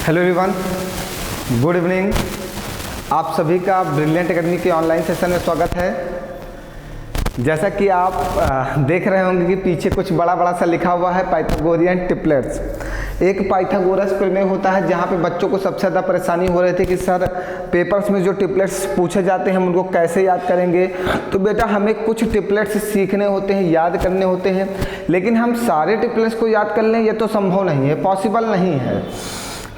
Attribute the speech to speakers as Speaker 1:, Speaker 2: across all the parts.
Speaker 1: Hello everyone, good evening. आप सभी का ब्रिलियंट एकेडमी के ऑनलाइन सेशन में स्वागत है। जैसा कि आप देख रहे होंगे कि पीछे कुछ बड़ा बड़ा सा लिखा हुआ है पाइथागोरियन ट्रिपलेट्स। एक पाइथागोरस प्रमेय होता है जहाँ पे बच्चों को सबसे ज़्यादा परेशानी हो रही थी कि सर पेपर्स में जो ट्रिपलेट्स पूछे जाते हैं हम उनको कैसे याद करेंगे। तो बेटा हमें कुछ ट्रिपलेट्स सीखने होते हैं, याद करने होते हैं, लेकिन हम सारे ट्रिपलेट्स को याद कर लें ये तो संभव नहीं है, पॉसिबल नहीं है,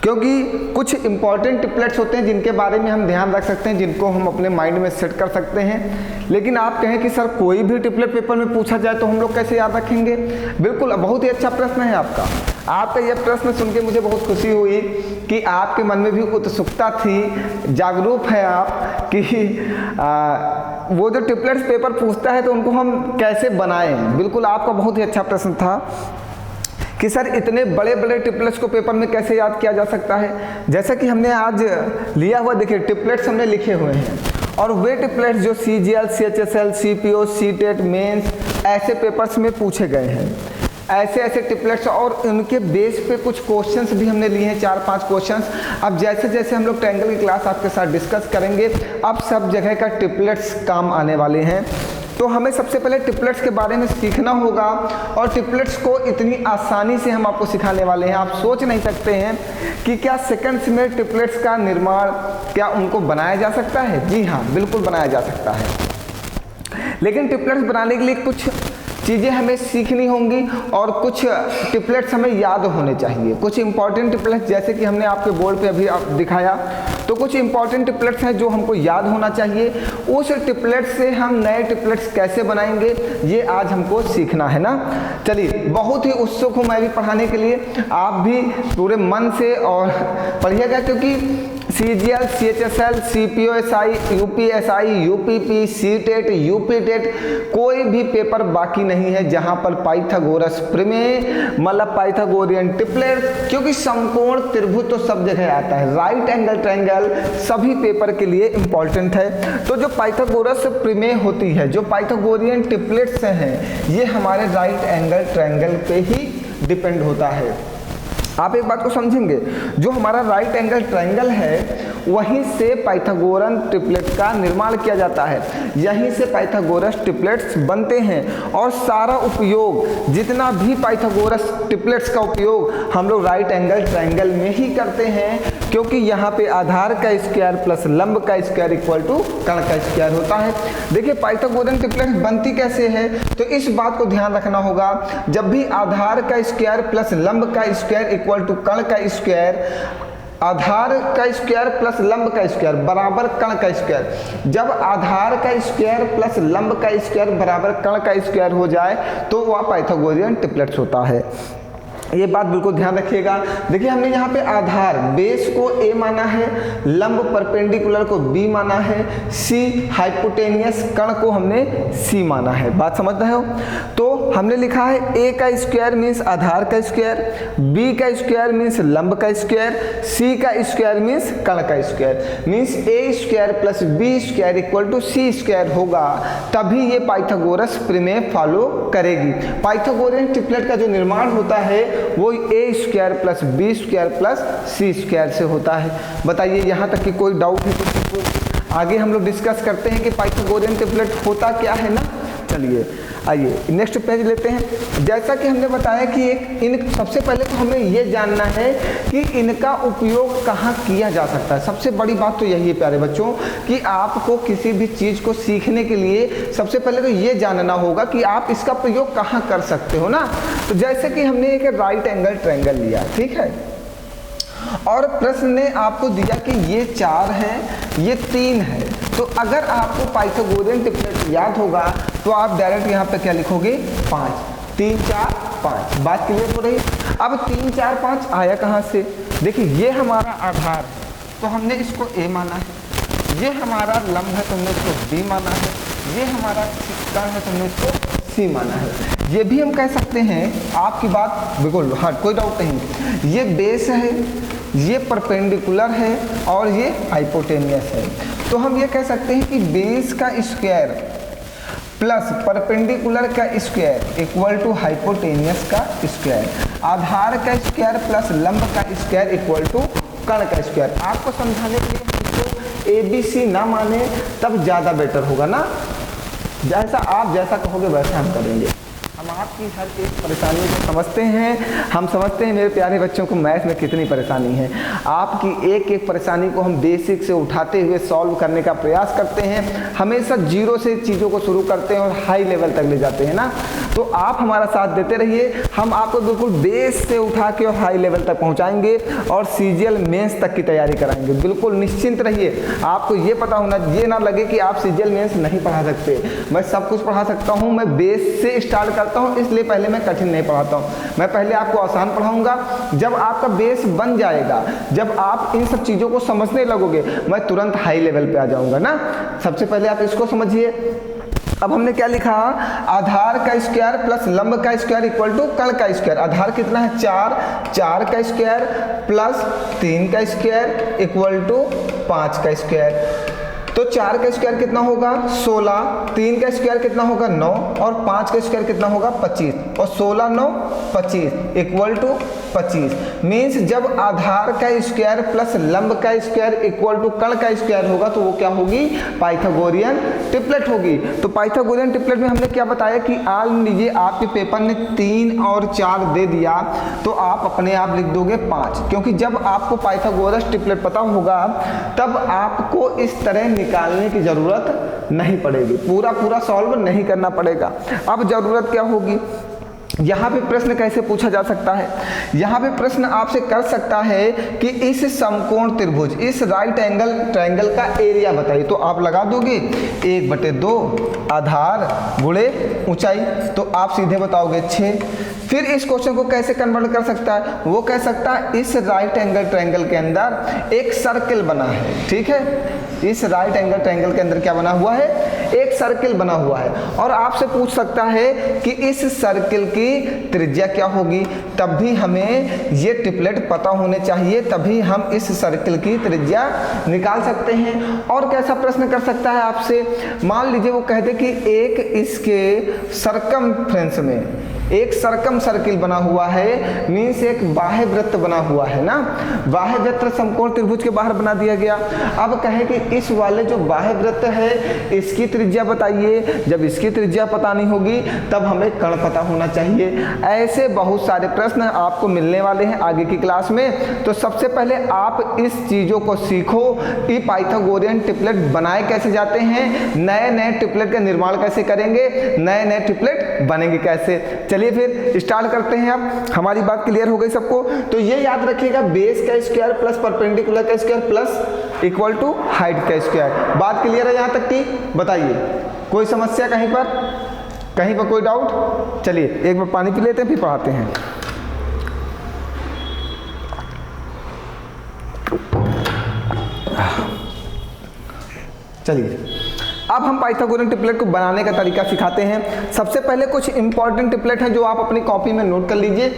Speaker 1: क्योंकि कुछ इंपॉर्टेंट ट्रिपलेट्स होते हैं जिनके बारे में हम ध्यान रख सकते हैं, जिनको हम अपने माइंड में सेट कर सकते हैं। लेकिन आप कहें कि सर कोई भी ट्रिपलेट पेपर में पूछा जाए तो हम लोग कैसे याद रखेंगे। बिल्कुल, बहुत ही अच्छा प्रश्न है आपका यह प्रश्न सुन के मुझे बहुत खुशी हुई कि आपके मन में भी उत्सुकता थी, जागरूक है आप कि वो जो ट्रिपलेट्स पेपर पूछता है तो उनको हम कैसे बनाएं। बिल्कुल, आपका बहुत ही अच्छा प्रश्न था कि सर इतने बड़े बड़े ट्रिपलेट्स को पेपर में कैसे याद किया जा सकता है। जैसा कि हमने आज लिया हुआ, देखिए ट्रिपलेट्स हमने लिखे हुए हैं और वे ट्रिपलेट्स जो CGL, CHSL, CPO, CTET, mains ऐसे पेपर्स में पूछे गए हैं। ऐसे ट्रिपलेट्स और उनके बेस पे कुछ क्वेश्चंस भी हमने लिए हैं, 4-5 क्वेश्चंस। अब जैसे जैसे हम लोग ट्रायंगल की क्लास आपके साथ डिस्कस करेंगे, अब सब जगह का ट्रिपलेट्स काम आने वाले हैं। तो हमें सबसे पहले ट्रिपलेट्स के बारे में सीखना होगा और ट्रिपलेट्स को इतनी आसानी से हम आपको सिखाने वाले हैं, आप सोच नहीं सकते हैं कि क्या सेकंड्स में ट्रिपलेट्स का निर्माण, क्या उनको बनाया जा सकता है। जी हाँ, बिल्कुल बनाया जा सकता है, लेकिन ट्रिपलेट्स बनाने के लिए कुछ चीज़ें हमें सीखनी होंगी और कुछ ट्रिपलेट्स हमें याद होने चाहिए। कुछ इंपॉर्टेंट ट्रिपलेट्स जैसे कि हमने आपके बोर्ड पे अभी दिखाया, तो कुछ इंपॉर्टेंट ट्रिपलेट्स हैं जो हमको याद होना चाहिए। उस ट्रिपलेट्स से हम नए ट्रिपलेट्स कैसे बनाएंगे ये आज हमको सीखना है ना। चलिए, बहुत ही उत्सुक हूँ मैं भी पढ़ाने के लिए, आप भी पूरे मन से और पढ़िएगा, क्योंकि CGL, CHSL, CPO, SI, UPSI, UPP, CTET, UPTET कोई भी पेपर बाकी नहीं है जहां पर पाइथागोरस प्रमेय मतलब पाइथागोरियन ट्रिपलेट, क्योंकि समकोण त्रिभुज तो सब जगह आता है, राइट एंगल ट्रायंगल सभी पेपर के लिए इंपॉर्टेंट है। तो जो पाइथागोरस प्रमेय होती है, जो पाइथागोरियन ट्रिपलेट्स हैं, ये हमारे राइट एंगल ट्रायंगल पे ही डिपेंड होता है। आप एक बात को समझेंगे, जो हमारा राइट एंगल ट्रायंगल है वहीं से पाइथागोरन ट्रिपलेट का निर्माण किया जाता है, यहीं से पाइथागोरस ट्रिपलेट्स बनते हैं। और सारा उपयोग, जितना भी पाइथागोरस ट्रिपलेट्स का उपयोग हम लोग राइट एंगल ट्रायंगल में ही करते हैं, क्योंकि यहाँ पे आधार का स्क्वायर प्लस लंब का स्क्वायर इक्वल टू कर्ण का स्क्वायर होता है। देखिए पाइथागोरन ट्रिपलेट्स बनती कैसे है, तो इस बात को ध्यान रखना होगा। जब भी आधार का स्क्वायर प्लस लंब का स्क्वायर इक्वल टू कर्ण का स्क्वायर, आधार का स्क्वायर प्लस लंब का स्क्वायर बराबर कर्ण का स्क्वायर, जब आधार का स्क्वायर प्लस लंब का स्क्वायर बराबर कर्ण का स्क्वायर हो जाए तो वह पाइथागोरियन ट्रिपलेट्स होता है। ये बात बिल्कुल ध्यान रखिएगा। देखिए हमने यहाँ पे आधार बेस को A माना है, लंब परपेंडिकुलर को B माना है, C हाइपोटेनियस कर्ण को हमने C माना है। बात समझ रहे हो। तो हमने लिखा है A का स्क्वायर मीन्स आधार का स्क्वायर, B का स्क्वायर मीन्स लंब का स्क्वायर, C का स्क्वायर मीन्स कर्ण का square, means A square plus B square equal to C square होगा, तभी ये पाइथागोरस प्रमेय फॉलो करेगी। पाइथागोरियन ट्रिपलेट का जो निर्माण होता है वो A square plus B square plus C square से होता है। बताइए यहाँ तक कि कोई डाउट है तो आगे हम लोग डिस्कस करते हैं कि पाइथागोरियन ट्रिपलेट होता क्या है ना। चलिए आइए नेक्स्ट पेज लेते हैं। जैसा कि हमने बताया कि सबसे पहले तो हमें ये जानना है कि इनका उपयोग कहाँ किया जा सकता है। सबसे बड़ी बात तो यही है प्यारे बच्चों कि आपको किसी भी चीज़ को सीखने के लिए सबसे पहले तो ये जानना होगा कि आप इसका प्रयोग कहाँ कर सकते हो ना। तो जैसे कि हमने एक राइट एंगल ट्रायंगल लिया, ठीक है, और प्रश्न ने आपको दिया कि ये 4 है, ये 3 है। तो अगर आपको पाइथागोरियन ट्रिपलेट याद होगा तो आप डायरेक्ट यहाँ पे क्या लिखोगे 5, 3 4 5। बात क्लियर हो रही। अब 3 4 5 आया कहाँ से। देखिए ये हमारा आधार है तो हमने इसको A माना है, ये हमारा लंब है तो हमने इसको B माना है, ये हमारा कर्ण है तो हमने इसको C माना है। ये भी हम कह सकते हैं, आपकी बात बिल्कुल हाँ कोई डाउट नहीं, ये बेस है, ये परपेंडिकुलर है और ये हाइपोटेनियस है। तो हम ये कह सकते हैं कि बेस का स्क्वायर प्लस परपेंडिकुलर का स्क्वायर इक्वल टू हाइपोटेनियस का स्क्वायर, आधार का स्क्वायर प्लस लंब का स्क्वायर इक्वल टू कर्ण का स्क्वायर। आपको समझाने के लिए हमको ABC ना माने तब ज़्यादा बेटर होगा ना, जैसा कहोगे वैसा हम करेंगे। हम आपकी हर एक परेशानी को समझते हैं, हम समझते हैं मेरे प्यारे बच्चों को मैथ में कितनी परेशानी है। आपकी एक एक परेशानी को हम बेसिक से उठाते हुए सॉल्व करने का प्रयास करते हैं, हमेशा जीरो से चीज़ों को शुरू करते हैं और हाई लेवल तक ले जाते हैं ना। तो आप हमारा साथ देते रहिए, हम आपको बिल्कुल बेस से उठा के और हाई लेवल तक पहुँचाएंगे और CGL मेंस तक की तैयारी कराएंगे। बिल्कुल निश्चिंत रहिए, आपको ये पता होना, ये ना लगे कि आप CGL मेंस नहीं पढ़ा सकते। मैं सब कुछ पढ़ा सकता हूँ, मैं बेस से स्टार्ट करता हूं, इसलिए पहले मैं कठिन नहीं पढ़ाता हूं। मैं पहले आपको आसान पढ़ाऊंगा, जब आपका बेस बन जाएगा, जब आप इन सब चीज़ों को समझने लगोगे, मैं तुरंत हाई लेवल पे आ जाऊंगा ना। सबसे पहले आप इसको समझिए। अब हमने क्या लिखा, आधार का स्क्वायर प्लस लंब का स्क्वायर इक्वल टू कर्ण का स्क्वायर। आधार कितना है 4, 4 का स्क्वायर प्लस 3 का स्क्वायर इक्वल टू 5 का स्क्वायर। तो 4 का स्क्वायर कितना होगा 16, 3 का स्क्वायर कितना होगा 9 और 5 का स्क्वायर कितना होगा 25 और 16 9 25 इक्वल टू 25। मीन्स जब आधार का स्क्वायर प्लस लंब का स्क्वायर इक्वल टू कर्ण का स्क्वायर होगा तो वो क्या होगी, पाइथागोरियन ट्रिपलेट होगी। तो पाइथागोरियन ट्रिपलेट में हमने क्या बताया कि मान लीजिए आपके पेपर ने 3 और 4 दे दिया तो आप अपने आप लिख दोगे 5, क्योंकि जब आपको पाइथागोरस ट्रिपलेट पता होगा तब आपको इस तरह निकालने की जरूरत नहीं पड़ेगी, पूरा सॉल्व नहीं करना पड़ेगा। अब जरूरत क्या होगी, यहाँ पे प्रश्न कैसे पूछा जा सकता है, यहाँ पे प्रश्न आपसे कर सकता है कि इस समकोण त्रिभुज, इस राइट एंगल ट्रायंगल का एरिया बताइए। तो आप लगा दोगे 1/2 आधार गुणे ऊंचाई, तो आप सीधे बताओगे 6। फिर इस क्वेश्चन को कैसे कन्वर्ट कर सकता है, वो कह सकता है इस राइट एंगल ट्रायंगल के अंदर एक सर्किल बना है, ठीक है। इस राइट एंगल ट्रायंगल के अंदर क्या बना हुआ है, एक सर्किल बना हुआ है, और आपसे पूछ सकता है कि इस सर्किल की त्रिज्या क्या होगी। तब भी हमें ये ट्रिपलेट पता होने चाहिए, तभी हम इस सर्किल की त्रिज्या निकाल सकते हैं। और कैसा प्रश्न कर सकता है आपसे, मान लीजिए वो कहते कि एक इसके सरकमफ्रेंस में एक सरकम सर्किल बना हुआ है, मीन्स एक बाह्य वृत्त बना हुआ है ना, बाह्य वृत्त समकोण त्रिभुज के बाहर बना दिया गया। अब कहे कि इस वाले जो बाह्य वृत्त है इसकी त्रिज्या बताइए। जब इसकी त्रिज्या पता नहीं होगी तब हमें कर्ण पता होना चाहिए। ऐसे बहुत सारे प्रश्न आपको मिलने वाले हैं आगे की क्लास में। तो सबसे पहले आप इस चीज़ों को सीखो कि पाइथागोरियन ट्रिपलेट बनाए कैसे जाते हैं, नए नए ट्रिपलेट का निर्माण कैसे करेंगे, नए नए ट्रिपलेट बनेंगे कैसे। चलिए फिर स्टार्ट करते हैं। अब हमारी बात क्लियर हो गई सबको, तो ये याद रखिएगा, बेस का स्क्वायर प्लस परपेंडिकुलर का square plus equal to height का स्क्वायर। बात क्लियर है यहाँ तक की, बताइए कोई समस्या कहीं पर कोई डाउट। चलिए एक बार पानी पी लेते हैं फिर पढ़ाते हैं। चलिए अब हम पाइथागोरियन ट्रिपलेट को बनाने का तरीका सिखाते हैं। सबसे पहले कुछ इंपॉर्टेंट ट्रिपलेट हैं जो आप अपनी कॉपी में नोट कर लीजिए।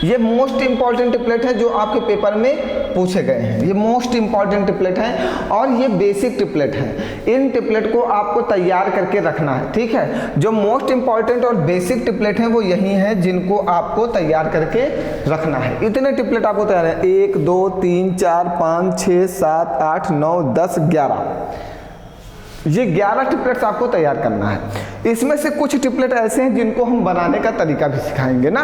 Speaker 1: ये मोस्ट इंपॉर्टेंट ट्रिपलेट है जो आपके पेपर में पूछे गए हैं, ये मोस्ट इंपॉर्टेंट ट्रिपलेट हैं और ये बेसिक ट्रिपलेट हैं। इन ट्रिपलेट को आपको तैयार करके रखना है, ठीक है। जो मोस्ट इंपॉर्टेंट और बेसिक ट्रिपलेट हैं वो यही हैं जिनको आपको तैयार करके रखना है। इतने ट्रिपलेट आपको तैयार है, 1 2 3 4 5 6 7 8 9 10 11, ये 11 ट्रिपलेट्स आपको तैयार करना है। इसमें से कुछ ट्रिपलेट ऐसे हैं जिनको हम बनाने का तरीका भी सिखाएंगे ना।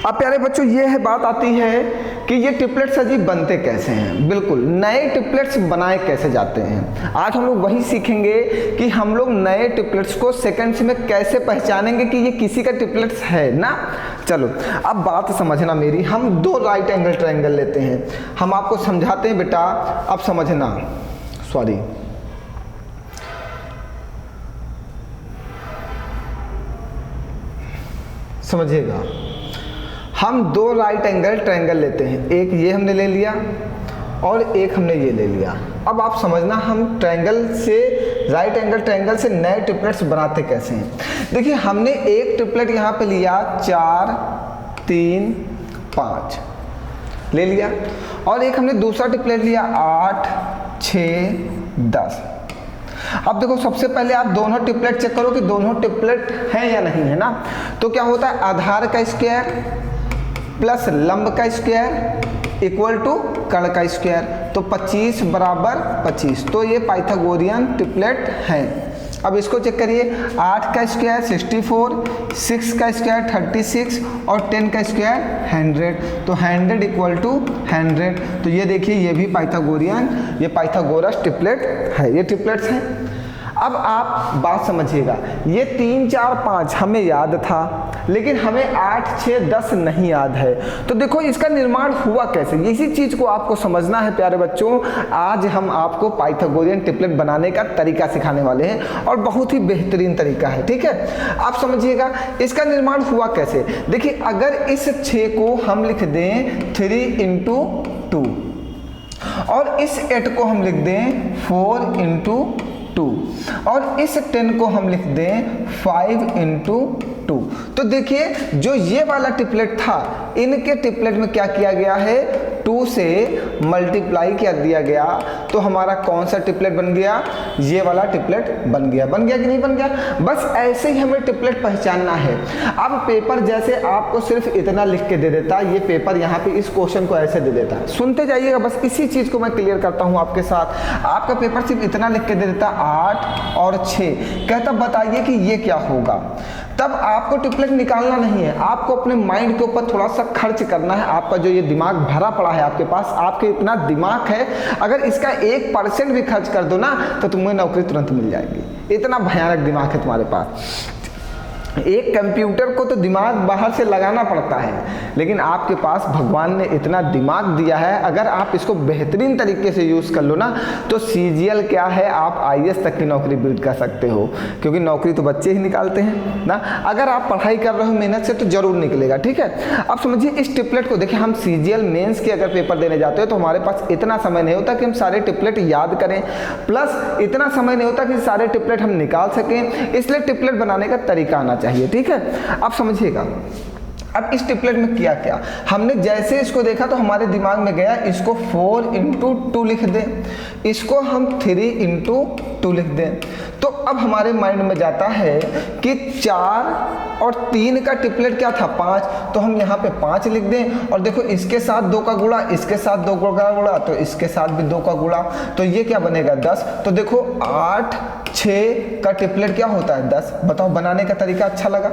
Speaker 1: अब प्यारे बच्चों ये है बात आती है कि ये ट्रिपलेट्स अजीब बनते कैसे हैं, बिल्कुल नए ट्रिपलेट्स बनाए कैसे जाते हैं। आज हम लोग वही सीखेंगे कि हम लोग नए ट्रिपलेट्स को सेकंड्स में कैसे पहचानेंगे कि ये किसी का ट्रिपलेट्स है ना। चलो अब बात समझना मेरी, हम 2 राइट एंगल ट्रायंगल लेते हैं, हम आपको समझाते हैं बेटा, अब समझना, सॉरी समझिएगा। हम 2 राइट एंगल ट्रायंगल लेते हैं, एक ये हमने ले लिया और एक हमने ये ले लिया। अब आप समझना हम ट्रायंगल से, राइट एंगल ट्रायंगल से नए ट्रिपलेट्स बनाते कैसे हैं। देखिए हमने एक ट्रिपलेट यहाँ पे लिया 4 3 5 ले लिया, और एक हमने दूसरा ट्रिपलेट लिया 8 6 10। अब देखो सबसे पहले आप दोनों ट्रिपलेट चेक करो कि दोनों ट्रिपलेट हैं या नहीं है ना। तो क्या होता है, आधार का स्क्वायर प्लस लंब का स्क्वायर इक्वल टू कर्ण का स्क्वायर, तो 25 बराबर 25, तो ये पाइथागोरियन ट्रिपलेट है। अब इसको चेक करिए, 8 का स्क्वायर 64, 6 का स्क्वायर 36 और 10 का स्क्वायर 100, तो 100 इक्वल टू 100। तो ये देखिए ये भी पाइथागोरियन, ये पाइथागोरस ट्रिपलेट है, ये ट्रिपलेट्स हैं। अब आप बात समझिएगा, ये 3 4 5 हमें याद था, लेकिन हमें 8 6 10 नहीं याद है। तो देखो इसका निर्माण हुआ कैसे, इसी चीज़ को आपको समझना है प्यारे बच्चों। आज हम आपको पाइथागोरियन ट्रिपलेट बनाने का तरीका सिखाने वाले हैं और बहुत ही बेहतरीन तरीका है, ठीक है। आप समझिएगा इसका निर्माण हुआ कैसे। देखिए अगर इस 6 को हम लिख दें 3 इंटू 2 और इस 8 को हम लिख दें 4 इंटू 2 और इस 10 को हम लिख दें 5 इंटू 2, तो देखिए जो ये वाला ट्रिपलेट था, इनके ट्रिपलेट में क्या किया गया है, 2 से मल्टीप्लाई कर दिया गया, तो हमारा कौन सा ट्रिपलेट बन गया, ये वाला ट्रिपलेट बन गया। बन गया कि नहीं बन गया, बस ऐसे ही हमें ट्रिपलेट पहचानना है। अब पेपर जैसे आपको सिर्फ इतना लिख के दे देता, ये पेपर यहाँ पे इस क्वेश्चन को ऐसे दे देता है, सुनते जाइएगा, बस इसी चीज को मैं क्लियर करता हूँ आपके साथ। आपका पेपर सिर्फ इतना लिख के दे देता 8 और 6, कहता बताइए कि ये क्या होगा। तब आपको ट्रिपलेट निकालना नहीं है, आपको अपने माइंड के ऊपर थोड़ा सा खर्च करना है। आपका जो ये दिमाग भरा पड़ा है आपके पास, आपके इतना दिमाग है, अगर इसका 1% भी खर्च कर दो ना तो तुम्हें नौकरी तुरंत मिल जाएगी। इतना भयानक दिमाग है तुम्हारे पास। एक कंप्यूटर को तो दिमाग बाहर से लगाना पड़ता है, लेकिन आपके पास भगवान ने इतना दिमाग दिया है, अगर आप इसको बेहतरीन तरीके से यूज़ कर लो ना तो सीजीएल क्या है, आप आईएएस तक की नौकरी बिल्ड कर सकते हो, क्योंकि नौकरी तो बच्चे ही निकालते हैं ना। अगर आप पढ़ाई कर रहे हो मेहनत से तो जरूर निकलेगा, ठीक है। अब समझिए इस ट्रिपलेट को, देखिए हम सीजीएल मेंस के अगर पेपर देने जाते हो तो हमारे पास इतना समय नहीं होता कि हम सारे ट्रिपलेट याद करें, प्लस इतना समय नहीं होता कि सारे ट्रिपलेट हम निकाल सकें, इसलिए ट्रिपलेट बनाने का तरीका आना चाहिए, ठीक है। आप समझिएगा अब इस ट्रिपलेट में किया क्या, हमने जैसे इसको देखा तो हमारे दिमाग में गया इसको 4 इंटू 2 लिख दें, इसको हम 3 इंटू 2 लिख दें। तो अब हमारे माइंड में जाता है कि 4 और 3 का ट्रिपलेट क्या था 5, तो हम यहाँ पे 5 लिख दें, और देखो इसके साथ 2 का गुणा, इसके साथ 2 का गुणा, तो इसके साथ भी 2 का गुणा, तो ये क्या बनेगा 10। तो देखो 8 6 का ट्रिपलेट क्या होता है 10। बताओ बनाने का तरीका अच्छा लगा,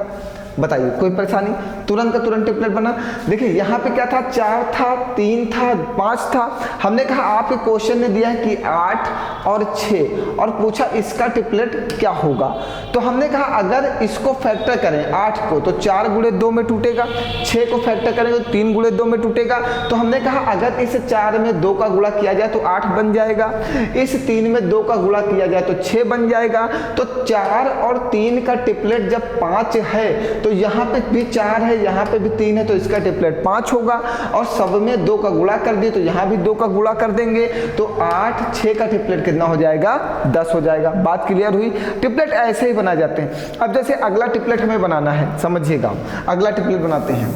Speaker 1: बताइए कोई परेशानी, तुरंत का तुरंत ट्रिपलेट बना। देखिए यहाँ पे क्या था, 4 था, 3 था, 5 था। हमने कहा आपके क्वेश्चन ने दिया है कि 8 और 6 और पूछा इसका ट्रिपलेट क्या होगा, तो हमने कहा अगर इसको फैक्टर करें 8 को तो 4 गुणे 2 में टूटेगा, 6 को फैक्टर करेंगे तो 3 गुणे 2 में टूटेगा। तो हमने कहा अगर इस 4 में 2 का गुणा किया जाए तो 8 बन जाएगा, इस 3 में 2 का गुणा किया जाए तो 6 बन जाएगा। तो 4 और 3 का ट्रिपलेट जब 5 है तो यहाँ पे भी 4 है, यहाँ पे भी 3 है, तो इसका ट्रिपलेट 5 होगा, और सब में 2 का गुणा कर दिए तो यहाँ भी 2 का गुणा कर देंगे, तो 8 6 का ट्रिपलेट कितना हो जाएगा 10 हो जाएगा। बात क्लियर हुई। ट्रिपलेट ऐसे ही बनाए जाते हैं। अब जैसे अगला ट्रिपलेट हमें बनाना है, समझिएगा अगला ट्रिपलेट बनाते हैं।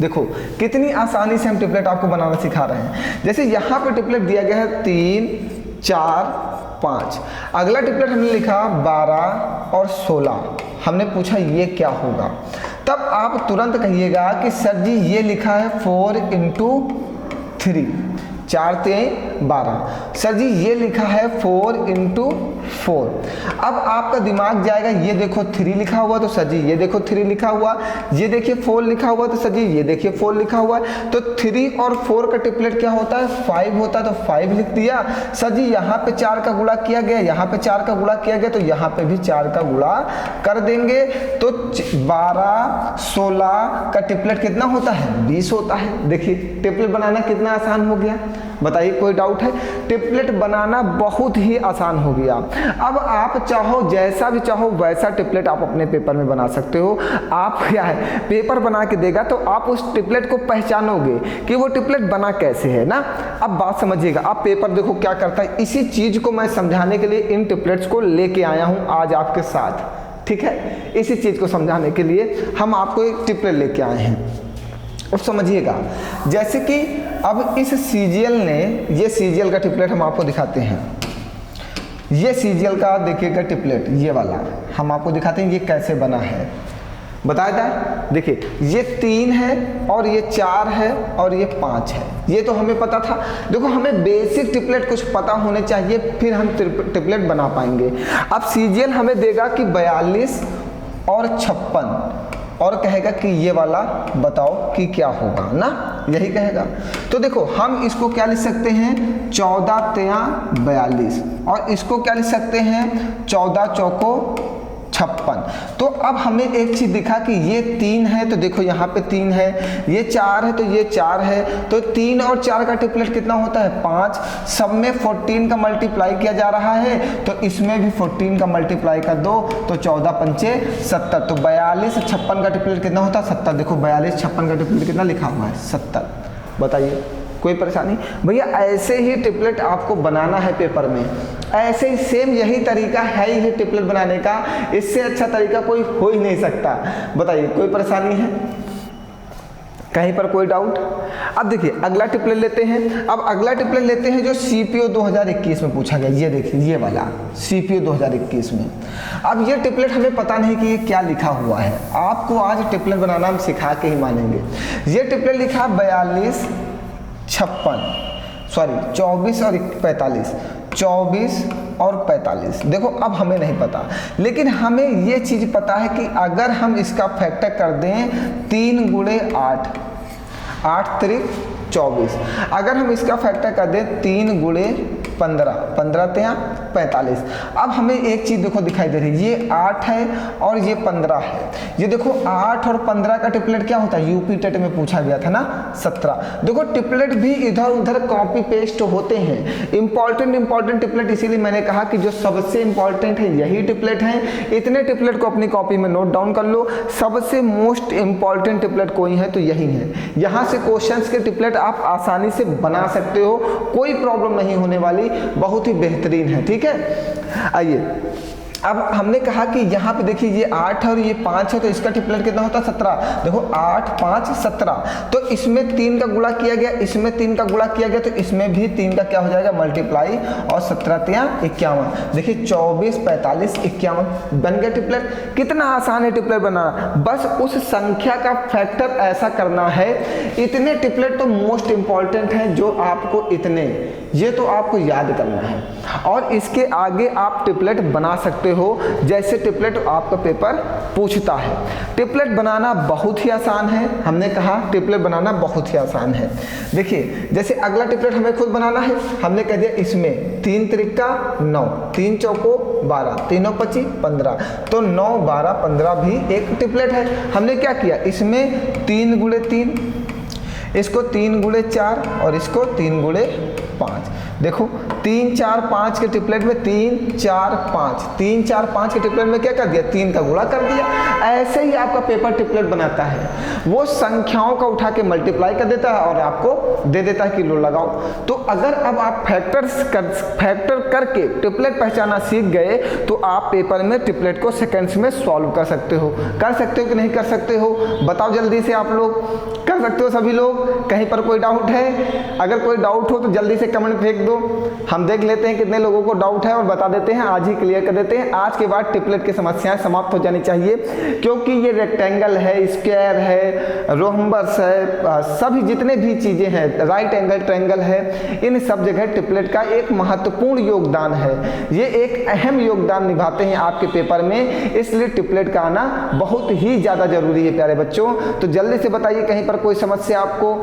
Speaker 1: देखो कितनी आसानी से हम ट्रिपलेट आपको बनाना सिखा रहे हैं। जैसे यहाँ पे ट्रिपलेट दिया गया है 3 4 5, अगला ट्रिपलेट हमने लिखा 12 और 16, हमने पूछा ये क्या होगा, तब आप तुरंत कहिएगा कि सर जी ये लिखा है 4 इंटू 3, 4 3 12, सर जी ये लिखा है 4 इंटू 4। अब आपका दिमाग जाएगा ये देखो 3 लिखा हुआ तो सर जी ये देखो 3 लिखा हुआ, ये देखिए 4 लिखा हुआ तो सर जी ये देखिए 4 लिखा हुआ है। तो 3 और 4 का ट्रिपलेट क्या होता है 5 होता है, तो 5 लिख दिया। सर जी यहाँ पे 4 का गुणा किया गया, यहाँ पे 4 का गुणा किया गया, तो यहाँ पे भी 4 का गुणा कर देंगे। तो 12 16 का ट्रिपलेट कितना होता है 20 होता है। देखिए ट्रिपलेट बनाना कितना आसान हो गया, बताइए कोई डाउट है। ट्रिपलेट बनाना बहुत ही आसान हो गया। अब आप चाहो जैसा भी चाहो वैसा ट्रिपलेट आप अपने पेपर में बना सकते हो। आप क्या है पेपर बना के देगा तो आप उस ट्रिपलेट को पहचानोगे कि वो ट्रिपलेट बना कैसे है ना। अब बात समझिएगा, आप पेपर देखो क्या करता है, इसी चीज को मैं समझाने के लिए इन ट्रिपलेट्स को लेके आया हूं आज आपके साथ, ठीक है। इसी चीज को समझाने के लिए हम आपको एक ट्रिपलेट लेके आए हैं। अब समझिएगा जैसे कि अब इस सीजीएल ने, ये सीजीएल का ट्रिपलेट हम आपको दिखाते हैं। ये सीजीएल का देखिएगा ट्रिपलेट, ये वाला हम आपको दिखाते हैं ये कैसे बना है। बताया जाए, देखिए ये 3 है और ये 4 है और ये 5 है, ये तो हमें पता था। देखो हमें बेसिक ट्रिपलेट कुछ पता होने चाहिए, फिर हम ट्रिपलेट बना पाएंगे। अब सीजीएल हमें देगा कि 42 और 56 और कहेगा कि ये वाला बताओ कि क्या होगा ना, यही कहेगा। तो देखो हम इसको क्या लिख सकते हैं, 14 तिया 42 और इसको क्या लिख सकते हैं, 14 चौको 56। तो अब हमें एक चीज दिखा कि ये 3 है, तो देखो यहाँ पे 3 है, ये 4 है तो ये 4 है, तो 3 और 4 का ट्रिपलेट कितना होता है, 5। सब में 14 का मल्टीप्लाई किया जा रहा है, तो इसमें भी 14 का मल्टीप्लाई कर दो, तो 14 पंचे 70। तो 42 और 56 का ट्रिपलेट कितना होता है, 70। देखो 42 56 का ट्रिपलेट कितना लिखा हुआ है, 70। बताइए कोई परेशानी भैया? ऐसे ही ट्रिपलेट आपको बनाना है पेपर में, ऐसे ही सेम यही तरीका है ही ट्रिपलेट बनाने का, इससे अच्छा तरीका कोई हो ही नहीं सकता। बताइए कोई परेशानी है, कहीं पर कोई डाउट? अब देखिए अगला ट्रिपलेट लेते हैं। अब अगला ट्रिपलेट लेते हैं जो सीपीओ 2021 में पूछा गया, ये देखिए ये वाला सीपीओ 2021 में। अब ये ट्रिपलेट हमें पता नहीं कि ये क्या लिखा हुआ है, आपको आज ट्रिपलेट बनाना हम सिखा के ही मानेंगे। ये ट्रिपलेट लिखा 42 56 सॉरी 24 और 45, 24 और 45। देखो अब हमें नहीं पता, लेकिन हमें ये चीज़ पता है कि अगर हम इसका फैक्टर कर दें 3 गुणे 8, 8 त्रिक 24, अगर हम इसका फैक्टर कर दें 3 गुणे 15, 15 तिया 45। अब हमें एक चीज़ देखो दिखाई दे रही है, ये 8 है और ये 15 है। ये देखो 8 और 15 का ट्रिपलेट क्या होता है, यूपी टेट में पूछा गया था ना, 17। देखो ट्रिपलेट भी इधर उधर कॉपी पेस्ट होते हैं, इंपॉर्टेंट ट्रिपलेट, इसीलिए मैंने कहा कि जो सबसे इंपॉर्टेंट है यही ट्रिपलेट है। इतने ट्रिपलेट को अपनी कॉपी में नोट डाउन कर लो, सबसे मोस्ट इंपॉर्टेंट ट्रिपलेट कोई है तो यही है। यहाँ से क्वेश्चंस के ट्रिपलेट आप आसानी से बना सकते हो, कोई प्रॉब्लम नहीं होने वाली, बहुत ही बेहतरीन है। ठीक है, आइए अब हमने कहा कि यहाँ पे देखिए ये 8 है और ये 5 है, तो इसका ट्रिपलेट कितना होता है, 17। देखो 8 5 17, तो इसमें 3 का गुणा किया गया, इसमें 3 का गुणा किया गया, तो इसमें भी 3 का क्या हो जाएगा मल्टीप्लाई, और 17 तिया 51। देखिए 24 45 51 बन गया ट्रिपलेट। कितना आसान है ट्रिपलेट बनाना, बस उस संख्या का फैक्टर ऐसा करना है। इतने ट्रिपलेट तो मोस्ट इंपॉर्टेंट हैं, जो आपको इतने ये तो आपको याद करना है, और इसके आगे आप ट्रिपलेट बना सकते हो जैसे ट्रिपलेट आपका पेपर पूछता है। ट्रिपलेट बनाना बहुत ही आसान है, हमने कहा ट्रिपलेट बनाना बहुत ही आसान है। देखिए जैसे अगला ट्रिपलेट हमें खुद बनाना है, हमने कह दिया इसमें 3 त्रिका 9, 3 चौको 12, 3 25 15, तो 9 12 15 भी एक ट्रिपलेट है। हमने क्या किया, इसमें 3 गुणे 3, इसको 3 गुणे 4 और इसको 3 गुणे 5। देखो 3 4 5 के ट्रिपलेट में 3 4 5, 3 4 5 के ट्रिपलेट में क्या कर दिया, 3 का गुणा कर दिया। ऐसे ही आपका पेपर ट्रिपलेट बनाता है, वो संख्याओं का उठा के मल्टीप्लाई कर देता है और आपको दे देता है किलो लगाओ। तो अगर अब आप फैक्टर करके ट्रिपलेट पहचाना सीख गए, तो आप पेपर में ट्रिपलेट को सेकेंड्स में सॉल्व कर सकते हो। कर सकते हो कि नहीं कर सकते हो, बताओ जल्दी से। आप लोग कर सकते हो सभी लोग? कहीं पर कोई डाउट है? अगर कोई डाउट हो तो जल्दी से कमेंट फेंक दो, हम देख लेते हैं कितने लोगों को डाउट है और बता देते हैं, आज ही क्लियर कर देते हैं। आज के बाद ट्रिपलेट की समस्याएं समाप्त हो जानी चाहिए, क्योंकि ये रेक्टेंगल है, स्क्वायर है, रोम्बस है, सभी जितने भी चीजें हैं, राइट एंगल ट्रायंगल है, इन सब जगह ट्रिपलेट का एक महत्वपूर्ण योगदान है। ये एक अहम योगदान निभाते हैं आपके पेपर में, इसलिए ट्रिपलेट का आना बहुत ही ज्यादा जरूरी है प्यारे बच्चों। तो जल्दी से बताइए कहीं पर कोई समस्या आपको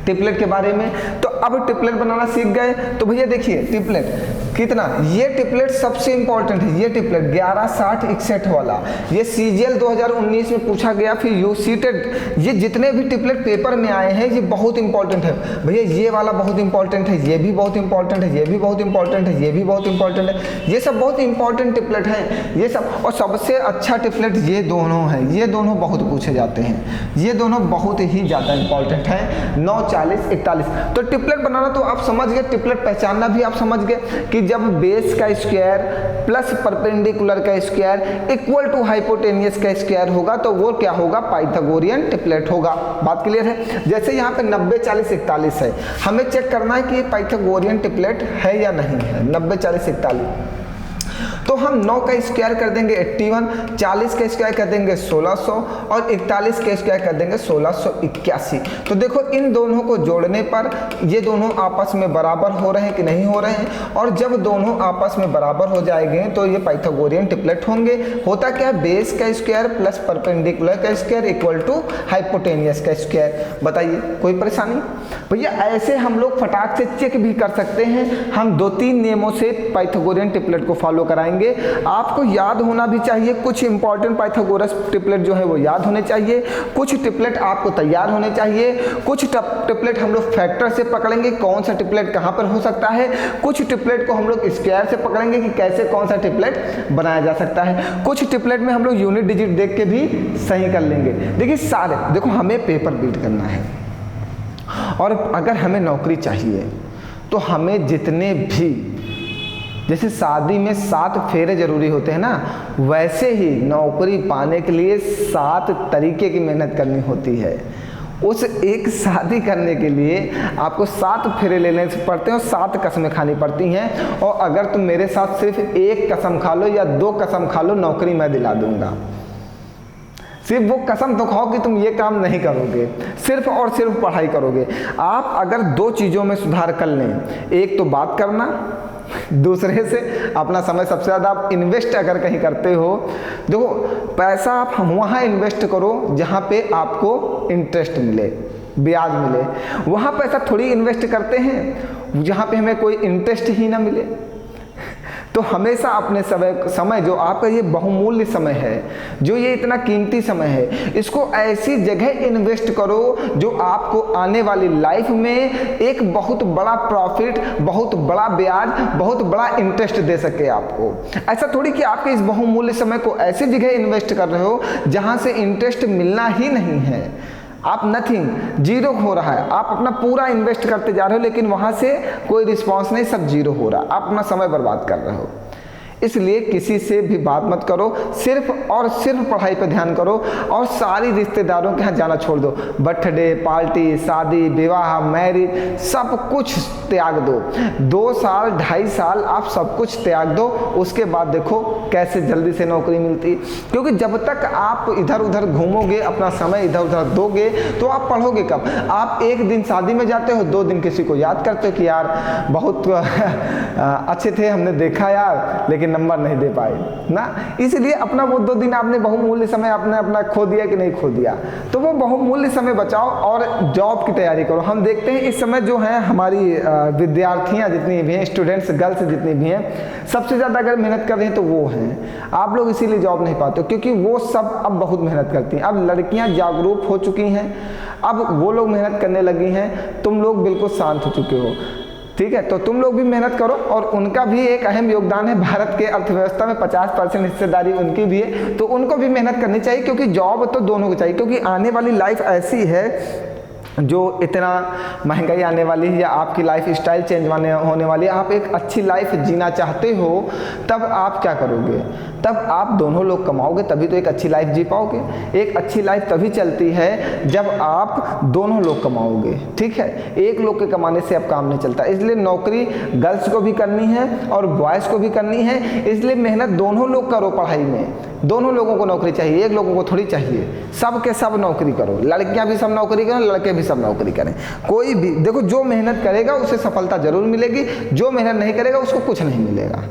Speaker 1: ट्रिपलेट के बारे में। तो अब ट्रिपलेट बनाना सीख गए, तो भैया देखिए ट्रिपलेट कितना, ये ट्रिपलेट सबसे इंपॉर्टेंट है। ये ट्रिपलेट 11 60 61 वाला, ये सीजीएल 2019 में पूछा गया, फिर यूसीटेट, ये जितने भी ट्रिपलेट पेपर में आए हैं ये बहुत इंपॉर्टेंट है भैया। ये वाला बहुत इंपॉर्टेंट है, ये भी बहुत इंपॉर्टेंट है, ये भी बहुत इंपॉर्टेंट है, ये भी बहुत इंपॉर्टेंट है, ये सब बहुत इंपॉर्टेंट ट्रिपलेट है ये सब। और सबसे अच्छा ट्रिपलेट ये दोनों है, ये दोनों बहुत पूछे जाते हैं, ये दोनों बहुत ही ज़्यादा इंपॉर्टेंट है, 9 40 41। तो ट्रिपलेट बनाना तो आप समझ गए, ट्रिपलेट पहचानना भी आप समझ गए कि जब बेस का स्क्वायर प्लस परपेंडिकुलर का स्क्वायर इक्वल टू हाइपोटेनियस का स्क्वायर होगा, तो वो क्या होगा, पाइथागोरियन ट्रिपलेट होगा। बात क्लियर है? जैसे यहाँ पे 90 40 41 है, हमें चेक करना है कि ये पाइथागोरियन ट्रिपलेट है या नहीं है, 90 40 41। तो हम 9 का स्क्वायर कर देंगे 81, 40 का स्क्वायर कर देंगे 1600 और 41 का स्क्वायर कर देंगे 1681। तो देखो इन दोनों को जोड़ने पर ये दोनों आपस में बराबर हो रहे हैं कि नहीं हो रहे हैं, और जब दोनों आपस में बराबर हो जाएंगे तो ये पाइथागोरियन ट्रिपलेट होंगे। होता क्या, बेस का स्क्वायर प्लस परपेंडिकुलर का स्क्वायर इक्वल टू हाइपोटेनियस का स्क्वायर। बताइए कोई परेशानी? भैया ऐसे हम लोग फटाक से चेक भी कर सकते हैं। हम 2-3 नियमों से पाइथागोरियन ट्रिपलेट को फॉलो कराएंगे। आपको याद होना भी चाहिए, कुछ इंपॉर्टेंट पाइथागोरस ट्रिपलेट जो है वो याद होने चाहिए, कुछ ट्रिपलेट आपको तैयार होने चाहिए, कुछ ट्रिपलेट हम लोग फैक्टर से पकड़ेंगे कौन सा ट्रिपलेट कहाँ पर हो सकता है, कुछ ट्रिपलेट को हम लोग स्क्वायर से पकड़ेंगे कि कैसे कौन सा ट्रिपलेट बनाया जा सकता है, कुछ ट्रिपलेट में हम लोग यूनिट डिजिट देख के भी सही कर लेंगे। देखिए सारे, देखो हमें पेपर बीट करना है और अगर हमें नौकरी चाहिए तो हमें जितने भी, जैसे शादी में 7 फेरे जरूरी होते हैं ना, वैसे ही नौकरी पाने के लिए 7 तरीके की मेहनत करनी होती है। उस एक शादी करने के लिए आपको 7 फेरे लेने पड़ते हैं और 7 कसमें खानी पड़ती हैं। और अगर तुम मेरे साथ सिर्फ 1 कसम खा लो या 2 कसम खा लो, नौकरी मैं दिला दूंगा। सिर्फ वो कसम तो खाओ कि तुम ये काम नहीं करोगे, सिर्फ और सिर्फ पढ़ाई करोगे। आप अगर 2 चीज़ों में सुधार कर लें, एक तो बात करना, दूसरे से अपना समय सबसे ज़्यादा आप इन्वेस्ट अगर कहीं करते हो, देखो पैसा आप वहाँ इन्वेस्ट करो जहाँ पे आपको इंटरेस्ट मिले, ब्याज मिले। वहाँ पैसा थोड़ी इन्वेस्ट करते हैं जहाँ पे हमें कोई इंटरेस्ट ही ना मिले। तो हमेशा अपने समय जो आपका ये बहुमूल्य समय है, जो ये इतना कीमती समय है, इसको ऐसी जगह इन्वेस्ट करो जो आपको आने वाली लाइफ में एक बहुत बड़ा प्रॉफिट, बहुत बड़ा ब्याज, बहुत बड़ा इंटरेस्ट दे सके आपको। ऐसा थोड़ी कि आपके इस बहुमूल्य समय को ऐसी जगह इन्वेस्ट कर रहे हो जहाँ से इंटरेस्ट मिलना ही नहीं है। आप नथिंग, जीरो हो रहा है, आप अपना पूरा इन्वेस्ट करते जा रहे हो लेकिन वहाँ से कोई रिस्पांस नहीं, सब जीरो हो रहा है, आप अपना समय बर्बाद कर रहे हो। इसलिए किसी से भी बात मत करो, सिर्फ और सिर्फ पढ़ाई पे ध्यान करो और सारी रिश्तेदारों के यहाँ जाना छोड़ दो। बर्थडे पार्टी, शादी विवाह, मैरिज, सब कुछ त्याग दो। 2 साल 2.5 साल आप सब कुछ त्याग दो, उसके बाद देखो कैसे जल्दी से नौकरी मिलती। क्योंकि जब तक आप इधर उधर घूमोगे, अपना समय इधर उधर दोगे, तो आप पढ़ोगे कब? आप एक दिन शादी में जाते हो, 2 दिन किसी को याद करते हो कि यार बहुत अच्छे थे, हमने देखा यार, लेकिन नंबर नहीं दे पाए ना। इसलिए अपना वो 2 दिन आपने बहुमूल्य समय आपने अपना खो दिया कि नहीं खो दिया, तो वो बहुमूल्य समय बचाओ और जॉब की तैयारी करो। हम देखते हैं इस समय जो है हमारी विद्यार्थियां जितनी भी हैं, स्टूडेंट्स गर्ल्स जितनी भी हैं, सबसे ज़्यादा अगर मेहनत कर रहे हैं तो वो हैं। आप लोग इसीलिए जॉब नहीं पाते क्योंकि वो सब अब बहुत मेहनत करती हैं। अब लड़कियां जागरूक हो चुकी हैं, अब वो लोग मेहनत करने लगी हैं, तुम लोग बिल्कुल शांत हो चुके हो। ठीक है, तो तुम लोग भी मेहनत करो और उनका भी एक अहम योगदान है, भारत के अर्थव्यवस्था में 50% हिस्सेदारी उनकी भी है, तो उनको भी मेहनत करनी चाहिए क्योंकि जॉब तो दोनों को चाहिए। क्योंकि आने वाली लाइफ ऐसी है जो इतना महंगाई आने वाली है या आपकी लाइफ स्टाइल चेंज होने वाली है, आप एक अच्छी लाइफ जीना चाहते हो, तब आप क्या करोगे? तब आप दोनों लोग कमाओगे तभी तो एक अच्छी लाइफ जी पाओगे। एक अच्छी लाइफ तभी चलती है जब आप दोनों लोग कमाओगे। ठीक है, एक लोग के कमाने से अब काम नहीं चलता। इसलिए नौकरी गर्ल्स को भी करनी है और बॉयज़ को भी करनी है, इसलिए मेहनत दोनों लोग करो पढ़ाई में। दोनों लोगों को नौकरी चाहिए, एक लोगों को थोड़ी चाहिए। सब के सब नौकरी करो, लड़कियां भी सब नौकरी करें, लड़के भी सब नौकरी करें। कोई भी देखो, जो मेहनत करेगा उसे सफलता जरूर मिलेगी, जो मेहनत नहीं करेगा उसको कुछ नहीं मिलेगा।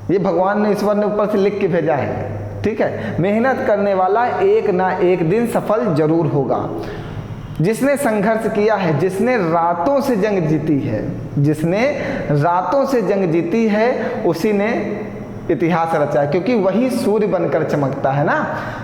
Speaker 1: ये भगवान ने, ईश्वर ने ऊपर से लिख के भेजा है। ठीक है, मेहनत करने वाला एक ना एक दिन सफल जरूर होगा। जिसने संघर्ष किया है, जिसने रातों से जंग जीती है, जिसने रातों से जंग जीती है, उसी ने इतिहास रचा है। क्योंकि वही सूर्य बनकर चमकता है ना,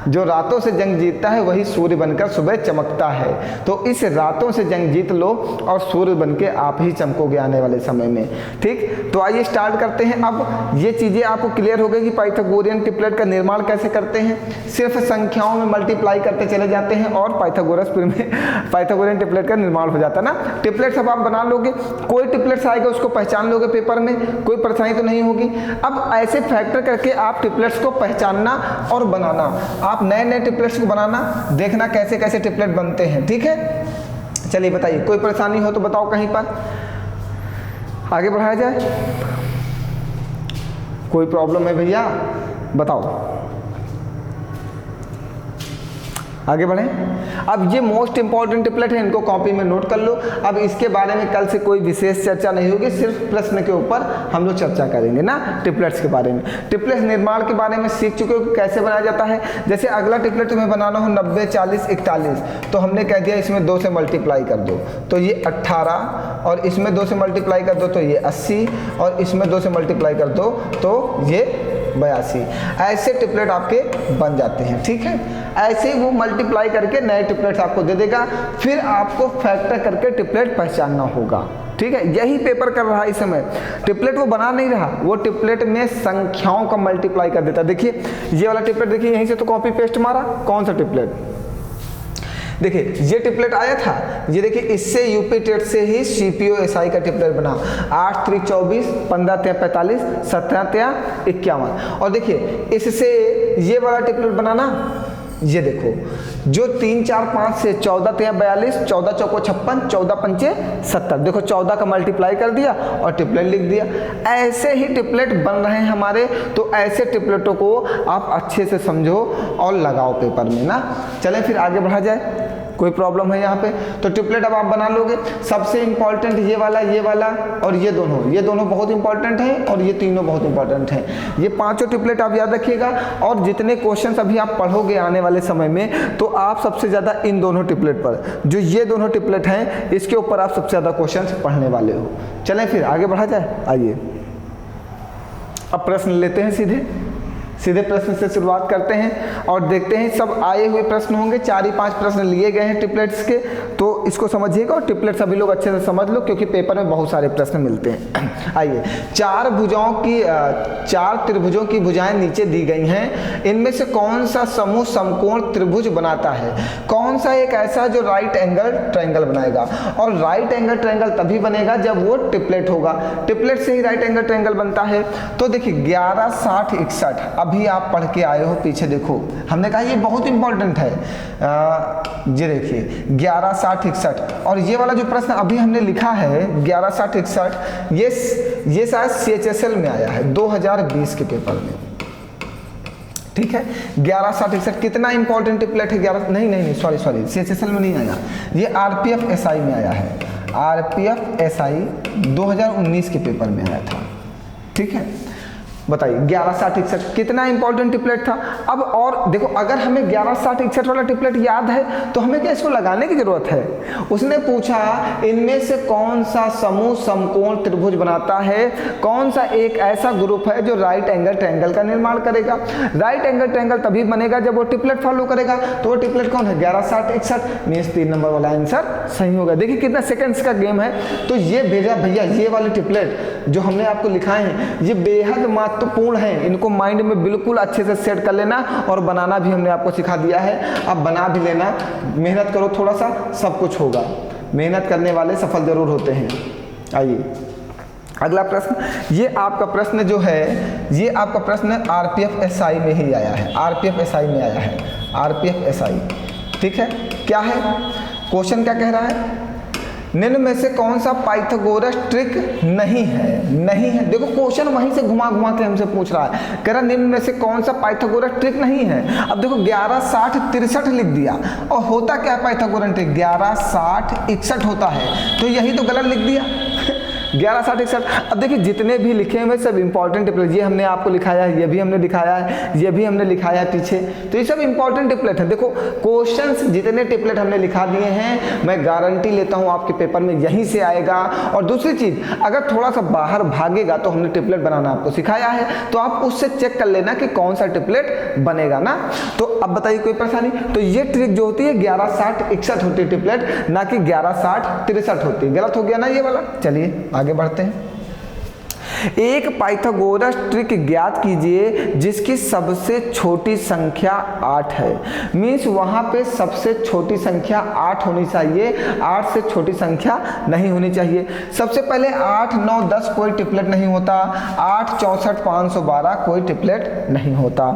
Speaker 1: जो रातों से जंग जीतता है वही सूर्य बनकर सुबह चमकता है। तो इस रातों से जंग जीत लो और सूर्य बनके आप ही चमकोगे आने वाले समय में। ठीक, तो आइए स्टार्ट करते हैं। अब ये चीज़ें आपको क्लियर हो गई कि पाइथागोरियन ट्रिपलेट का निर्माण कैसे करते हैं। सिर्फ संख्याओं में मल्टीप्लाई करते चले जाते हैं और पाइथागोरियन ट्रिपलेट का निर्माण हो जाता है ना। ट्रिपलेट सब आप बना लोगे, कोई ट्रिपलेट्स आएगा उसको पहचान लोगे पेपर में, कोई परेशानी तो नहीं होगी। अब ऐसे फैक्टर करके आप ट्रिपलेट्स को पहचानना और बनाना, आप नए नए ट्रिपलेट्स को बनाना, देखना कैसे कैसे ट्रिपलेट बनते हैं। ठीक है, चलिए बताइए, कोई परेशानी हो तो बताओ, कहीं पर आगे बढ़ाया जाए। कोई प्रॉब्लम है भैया, बताओ। आगे बढ़ें। अब ये मोस्ट इंपॉर्टेंट ट्रिपलेट है, इनको कॉपी में नोट कर लो। अब इसके बारे में कल से कोई विशेष चर्चा नहीं होगी, सिर्फ प्रश्न के ऊपर हम लोग चर्चा करेंगे ना ट्रिपलेट्स के बारे में। ट्रिपलेट्स निर्माण के बारे में सीख चुके हो कि कैसे बनाया जाता है। जैसे अगला ट्रिपलेट तुम्हें बनाना हो 90 40 41, तो हमने कह दिया इसमें 2 से मल्टीप्लाई कर दो तो ये 18, और इसमें 2 से मल्टीप्लाई कर दो तो ये 80, और इसमें 2 से मल्टीप्लाई कर दो तो ये 82। ऐसे ट्रिपलेट आपके बन जाते हैं, ठीक है। ऐसे ही वो मल्टीप्लाई करके नए ट्रिपलेट्स आपको दे देगा, फिर आपको फैक्टर करके ट्रिपलेट पहचानना होगा, ठीक है। यही पेपर कर रहा है इस समय। ट्रिपलेट वो बना नहीं रहा, वो ट्रिपलेट में संख्याओं का मल्टीप्लाई कर देता। देखिए ये वाला ट्रिपलेट, देखिए यहीं से तो कॉपी पेस्ट मारा, कौन सा ट्रिपलेट, देखिए ये ट्रिपलेट आया था, ये देखिए इससे यूपी टेट से ही सीपीओ एसआई का ट्रिपलेट बना। 8 3 24, 15 3 45, 17 3 51, और देखिए इससे ये वाला ट्रिपलेट बनाना, ये देखो जो 3 4 5 से 14 3 42, 14 चौको 56, 14 पंचे 70, देखो 14 का मल्टीप्लाई कर दिया और ट्रिपलेट लिख दिया। ऐसे ही ट्रिपलेट बन रहे हैं हमारे, तो ऐसे ट्रिपलेटों को आप अच्छे से समझो और लगाओ पेपर में ना। चलें फिर आगे बढ़ा जाए, कोई प्रॉब्लम है यहाँ पे? तो ट्रिपलेट अब आप बना लोगे। सबसे इंपॉर्टेंट ये वाला और ये दोनों बहुत इंपॉर्टेंट हैं, और ये तीनों बहुत इंपॉर्टेंट हैं। ये पांचों ट्रिपलेट आप याद रखिएगा, और जितने क्वेश्चंस अभी आप पढ़ोगे आने वाले समय में, तो आप सबसे ज़्यादा इन दोनों ट्रिपलेट पर, जो ये दोनों ट्रिपलेट हैं, इसके ऊपर आप सबसे ज़्यादा क्वेश्चंस पढ़ने वाले हो। चलें फिर आगे बढ़ा जाए, आइए अब प्रश्न लेते हैं, सीधे प्रश्न से शुरुआत करते हैं और देखते हैं। सब आए हुए प्रश्न होंगे, 4 ही 5 प्रश्न लिए गए हैं ट्रिपलेट्स के, तो इसको समझिएगा। और ट्रिपलेट सभी लोग अच्छे से समझ लो, क्योंकि पेपर में बहुत सारे प्रश्न मिलते हैं। आइए, 4 त्रिभुजों की भुजाएं नीचे दी गई हैं, इनमें से कौन सा समूह समकोण त्रिभुज बनाता है? कौन सा एक ऐसा जो राइट एंगल ट्रायंगल बनाएगा? और राइट एंगल ट्रायंगल तभी बनेगा जब वो ट्रिपलेट होगा। ट्रिपलेट से ही राइट एंगल ट्रायंगल बनता है। तो देखिए 11 60 61 अभी आप पढ़ के आए हो, पीछे देखो, हमने कहा ये बहुत इंपॉर्टेंट है। ये देखिए 11 60 61, और ये वाला जो प्रश्न अभी हमने लिखा है 11 60 61, ये शायद CHSL में आया है 2020 के पेपर में, ठीक है। 11 60 61 कितना इंपॉर्टेंट ट्रिपलेट है? 11 नहीं सॉरी CHSL में नहीं आया, ये RPF SI में आया है। RPF SI 2019 के पेपर में आया था, ठीक है। बताइए 11 60 61 कितना इंपॉर्टेंट ट्रिपलेट था। अब और देखो, अगर हमें 11 60 61 वाला ट्रिपलेट याद है तो हमें क्या इसको लगाने की जरूरत है? उसने पूछा इनमें से कौन सा समूह समकोण त्रिभुज बनाता है? कौन सा एक ऐसा ग्रुप है जो राइट एंगल ट्रायंगल का निर्माण करेगा? राइट एंगल ट्रायंगल तभी बनेगा जब वो ट्रिपलेट फॉलो करेगा। तो वो ट्रिपलेट कौन है? 11 60 61 मीन्स 3 नंबर वाला आंसर सही होगा। देखिए कितना सेकंड्स का गेम है। तो ये भेजा भैया, ये वाले ट्रिपलेट जो हमने आपको लिखाए हैं ये बेहद महत्वपूर्ण है, इनको माइंड में बिल्कुल अच्छे से सेट कर लेना, और बनाना भी हमने आपको सिखा दिया है। अब बना भी लेना, मेहनत करो थोड़ा सा, सब कुछ होगा। मेहनत करने वाले सफल जरूर होते हैं। आइए अगला प्रश्न, ये आपका प्रश्न जो है, ये आपका प्रश्न RPF SI में ही आया है, RPF SI में आया है, RPF SI, ठीक है। क्या है क्वेश्चन, क्या कह रहा है? निम्न में से कौन सा पाइथागोरस ट्रिक नहीं है? देखो क्वेश्चन वहीं से घुमा के हमसे पूछ रहा है, कह रहा निम्न में से कौन सा पाइथागोरस ट्रिक नहीं है। अब देखो 11 60 63 लिख दिया, और होता क्या है पाइथागोरस ट्रिक? 11 60 61 होता है, तो यही तो गलत लिख दिया। 11 60 61। अब देखिए जितने भी लिखे हुए सब इंपॉर्टेंट ट्रिपलेट, ये हमने आपको लिखाया है, ये भी हमने दिखाया है, ये भी हमने लिखाया है पीछे, तो ये सब इंपॉर्टेंट ट्रिपलेट है। देखो क्वेश्चंस जितने ट्रिपलेट हमने लिखा दिए हैं, मैं गारंटी लेता हूँ आपके पेपर में यहीं से आएगा। और दूसरी चीज, अगर थोड़ा सा बाहर भागेगा तो हमने ट्रिपलेट बनाना आपको सिखाया है, तो आप उससे चेक कर लेना कि कौन सा ट्रिपलेट बनेगा ना। तो अब बताइए कोई परेशानी? तो ये ट्रिक जो होती है 11 60 61 होती है ट्रिपलेट, ना कि 11 60 63 होती है। गलत हो गया ना ये वाला। चलिए आगे बढ़ते हैं। एक पाइथागोरस ट्रिक ज्ञात कीजिए जिसकी सबसे छोटी संख्या 8 है। मीन्स वहां पे सबसे छोटी संख्या 8 होनी चाहिए, 8 से छोटी संख्या नहीं होनी चाहिए। सबसे पहले 8 9 10 कोई ट्रिपलेट नहीं होता, 8 64 512 कोई ट्रिपलेट नहीं होता।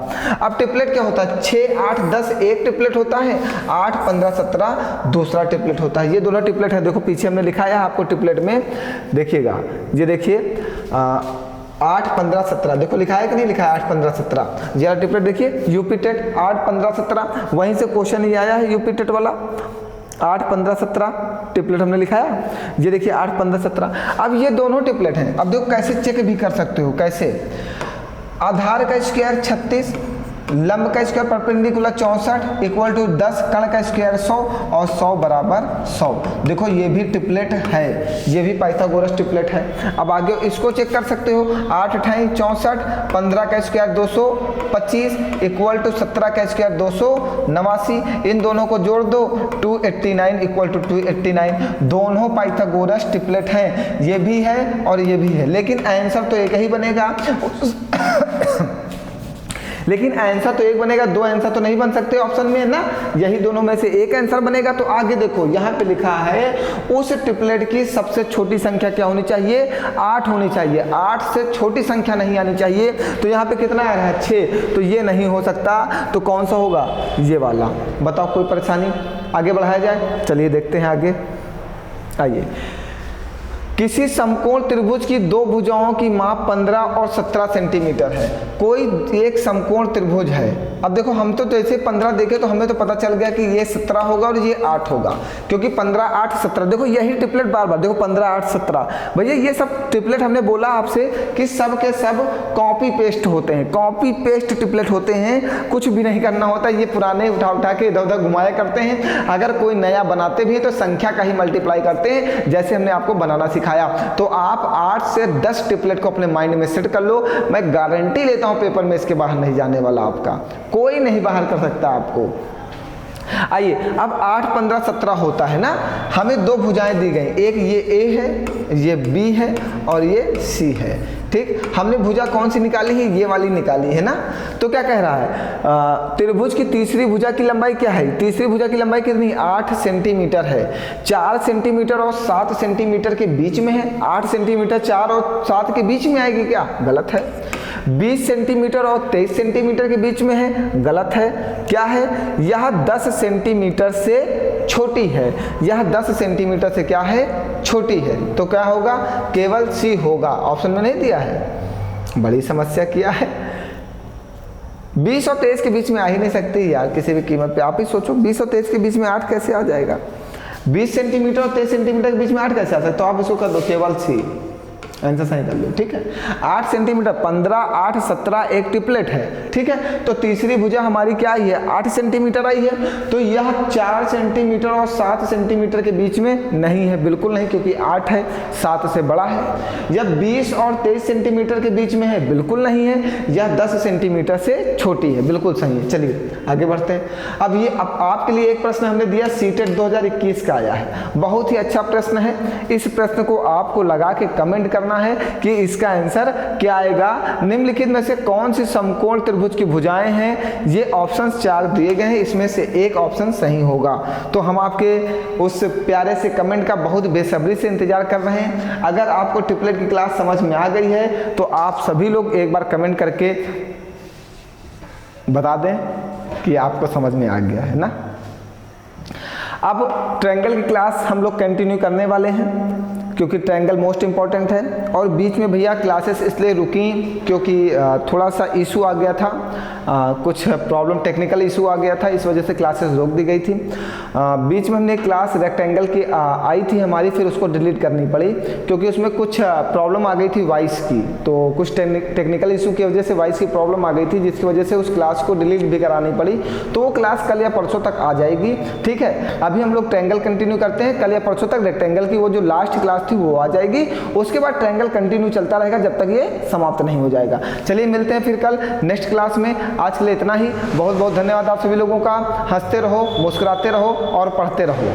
Speaker 1: अब ट्रिपलेट क्या होता है? 6 8 10 एक ट्रिपलेट होता है, 8 15 17 दूसरा ट्रिपलेट होता है। ये दोनों ट्रिपलेट है, देखो पीछे हमने लिखाया है आपको ट्रिपलेट में, देखिएगा ये देखिए 8, 15, 17 देखो लिखा है कि नहीं लिखा है 8, 15, 17 जरा ट्रिपलेट देखिए यूपी टेट 8, 15, 17 वहीं से क्वेश्चन ही आया है यूपी टेट वाला 8, 15, 17 ट्रिपलेट हमने लिखाया। ये देखिए 8, 15, 17 अब ये दोनों ट्रिपलेट हैं। अब देखो कैसे चेक भी कर सकते हो, कैसे आधार का स्क्वायर 36, लंब का स्क्वायर परपेंडिकुलर 64 इक्वल टू 10, कर्ण का स्क्वायर 100 और 100 बराबर 100। देखो ये भी ट्रिपलेट है, ये भी पाइथागोरस ट्रिपलेट है। अब आगे इसको चेक कर सकते हो 8 × 64, 15 का स्क्वायर 225 इक्वल टू 17 का स्क्वायर 289, इन दोनों को जोड़ दो 289 इक्वल टू 289। दोनों पाइथागोरस ट्रिपलेट हैं, ये भी है और ये भी है, लेकिन आंसर तो एक ही बनेगा लेकिन आंसर तो एक बनेगा, दो आंसर तो नहीं बन सकते ऑप्शन में, है ना। यही दोनों में से एक आंसर बनेगा। तो आगे देखो यहाँ पे लिखा है उस ट्रिपलेट की सबसे छोटी संख्या क्या होनी चाहिए, 8 होनी चाहिए, 8 से छोटी संख्या नहीं आनी चाहिए। तो यहाँ पे कितना आ रहा है 6, तो ये नहीं हो सकता। तो कौन सा होगा, ये वाला। बताओ कोई परेशानी, आगे बढ़ाया जाए। चलिए देखते हैं आगे, आइए। किसी समकोण त्रिभुज की दो भुजाओं की माप 15 और 17 सेंटीमीटर है। कोई एक समकोण त्रिभुज है। अब देखो हम तो जैसे 15 देखे तो हमें तो पता चल गया कि ये 17 होगा और ये 8 होगा, क्योंकि 15, 8, 17 देखो यही ट्रिपलेट बार बार देखो 15, 8, 17 भैया ये सब ट्रिपलेट हमने बोला आपसे कि सब के सब कॉपी पेस्ट होते हैं, कॉपी पेस्ट ट्रिपलेट होते हैं, कुछ भी नहीं करना होता। ये पुराने उठा उठा के इधर उधर घुमाया करते हैं। अगर कोई नया बनाते भी है तो संख्या का ही मल्टीप्लाई करते हैं, जैसे हमने आपको बनाना सिखाया। तो आप 8 से 10 ट्रिपलेट को अपने माइंड में सेट कर लो। मैं गारंटी लेता हूं पेपर में इसके बाहर नहीं जाने वाला, आपका कोई नहीं बाहर कर सकता आपको। आइए अब 8, 15, 17 होता है ना, हमें दो भुजाएं दी गई, एक ये A है, ये B है और ये C है। ठीक, हमने भुजा कौन सी निकाली है, ये वाली निकाली है ना। तो क्या कह रहा है, त्रिभुज की तीसरी भुजा की लंबाई क्या है, तीसरी भुजा की लंबाई कितनी, 8 सेंटीमीटर है। 4 सेंटीमीटर और 7 सेंटीमीटर के बीच में है। 8 सेंटीमीटर 4 और 7 के बीच में आएगी क्या, गलत है। 20 सेंटीमीटर और 23 सेंटीमीटर के बीच में है, गलत है। क्या है, यह 10 सेंटीमीटर से छोटी है, यह 10 सेंटीमीटर से क्या है, छोटी है। तो क्या होगा, केवल C होगा, ऑप्शन में नहीं दिया है। बड़ी समस्या किया है। 20 और 23 के बीच में आ ही नहीं सकती यार किसी भी कीमत पे। आप ही सोचो 20 और 23 के बीच में 8 कैसे आ जाएगा, 20 सेंटीमीटर और 23 सेंटीमीटर के बीच में 8 कैसे आ सकता है। तो आप इसको कर दो केवल C, आंसर सही कर लो। ठीक है, 8 सेंटीमीटर, 15, 8, 17 एक ट्रिपलेट है। ठीक है, तो तीसरी भुजा हमारी क्या आई है, 8 सेंटीमीटर आई है। तो यह 4 सेंटीमीटर और 7 सेंटीमीटर के बीच में नहीं है, बिल्कुल नहीं, क्योंकि 8 है, 7 से बड़ा है। यह 20 और 23 सेंटीमीटर के बीच में है, बिल्कुल नहीं है। यह 10 सेंटीमीटर से छोटी है, बिल्कुल सही है। चलिए आगे बढ़ते हैं। अब ये अब आपके लिए एक प्रश्न हमने दिया, सीटेट 2021 का आया है, बहुत ही अच्छा प्रश्न है। इस प्रश्न को आपको लगा के कमेंट करना है कि इसका आंसर क्या आएगा। निम्नलिखित में से कौन सी समकोण त्रिभुज की भुजाएं हैं, ये ऑप्शंस 4 दिए गए हैं, इसमें से एक ऑप्शन सही होगा। तो हम आपके उस प्यारे से कमेंट का बहुत बेसब्री से इंतजार कर रहे हैं। अगर आपको ट्रिपलेट की क्लास समझ में आ गई है तो आप सभी लोग एक बार कमेंट करके बता दें कि आपको समझ में आ गया है ना। अब ट्रायंगल की क्लास हम लोग कंटिन्यू करने वाले हैं, क्योंकि ट्रायंगल मोस्ट इंपॉर्टेंट है। और बीच में भैया क्लासेस इसलिए रुकी क्योंकि थोड़ा सा इशू आ गया था, कुछ प्रॉब्लम टेक्निकल इशू आ गया था, इस वजह से क्लासेस रोक दी गई थी। बीच में हमने क्लास रेक्टेंगल की आई थी हमारी, फिर उसको डिलीट करनी पड़ी क्योंकि उसमें कुछ प्रॉब्लम आ गई थी वॉइस की। तो कुछ टेक्निकल इशू की वजह से वॉइस की प्रॉब्लम आ गई थी, जिसकी वजह से उस क्लास को डिलीट भी करानी पड़ी। तो वो क्लास कल या परसों तक आ जाएगी। ठीक है, अभी हम लोग ट्रायंगल कंटिन्यू करते हैं। कल या परसों तक रेक्टेंगल की वो जो लास्ट क्लास थी वो आ जाएगी, उसके बाद ट्रायंगल कंटिन्यू चलता रहेगा जब तक ये समाप्त नहीं हो जाएगा। चलिए मिलते हैं फिर कल नेक्स्ट क्लास में। आज के लिए इतना ही। बहुत बहुत धन्यवाद आप सभी लोगों का। हंसते रहो, मुस्कुराते रहो और पढ़ते रहो।